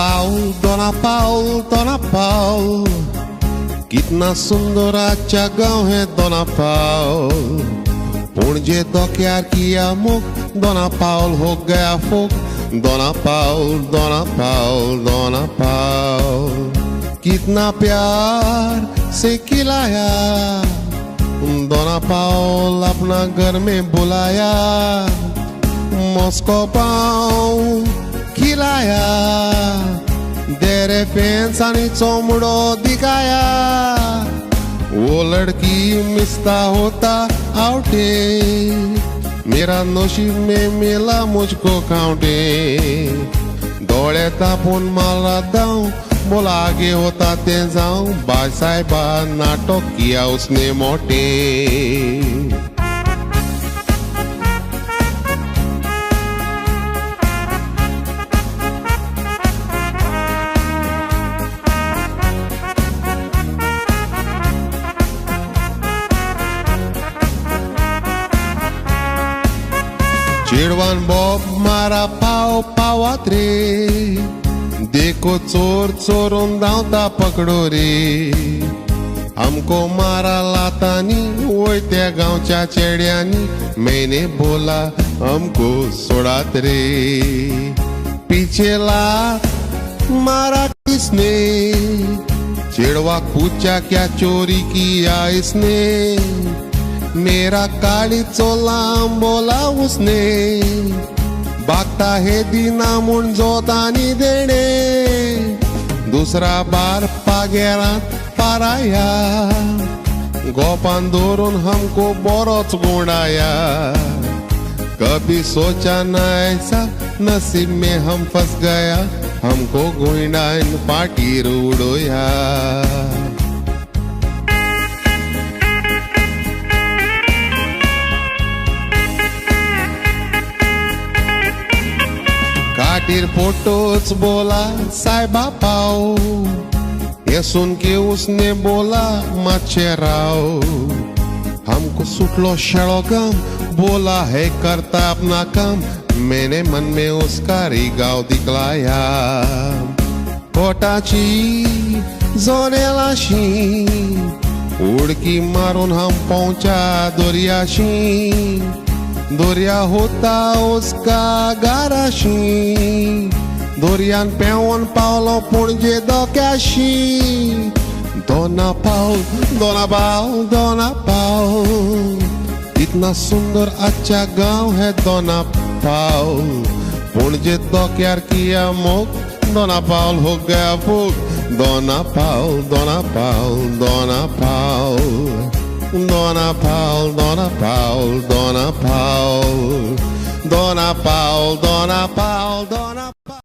Dona Paul, Dona Paul, कितना सुंदर अच्छा गाँव है Dona Paul, पुण्य तो क्या किया मुख Dona Paul हो गया फूक Dona Paul, Dona Paul, Dona Paul, कितना प्यार से खिलाया Dona Paul अपना घर में बुलाया मॉस्को पाव खिलाया तेरे फैंसानी चोमड़ो दिखाया वो लड़की मिसता होता आउटे मेरा नसीब में मिला मुझको काउंटे दौड़े तापुन मारा दाऊं बोला आगे होता ते जाऊं बाज साहिबा नाटक किया उसने मोटे चिड़वन बॉब मारा पाव पावात्रे देखो चोर चोरून दावता पकडो रे हमको मारा लातानी वोय त्या गांवच्या चेड्यांनी मैंने बोला हमको सोडात रे पीछे लात मारा किसने चिड़वा पूछा क्या चोरी किया इसने मेरा काली चोलाम बोला उसने बागता है दीना मुन जोतानी देने दूसरा बार पागेरात पाराया गोपान दोरून हमको बोरोच गुंडाया कभी सोचा न ऐसा नसीब में हम फंस गया हमको गुंडा इन पार्टी रूडोया काटिर फोटोच बोला साहिबा पाओ ये सुन के उसने बोला मच्छराओ हमको सुटलो शड़ोगम बोला है करता अपना काम मैंने मन में उसका रिगाव दिखलाया कोटाची जोनेलाशी उड़की मारून हम पहुंचा दोरियाशी दोरिया होता उसका गाराशी दोरियान पेवन पावलो पुणजे दो कैशी Dona Paul, Dona Paul, Dona Paul, इतना सुंदर अच्छा गांव है Dona Paul, पुणजे दो क्या किया मुख Dona Paul हो गया फूक Dona Paul, Dona Paul, Dona Paul, Dona Paul, Dona Paul, Dona Paul, Dona Paul, Dona Paul, Dona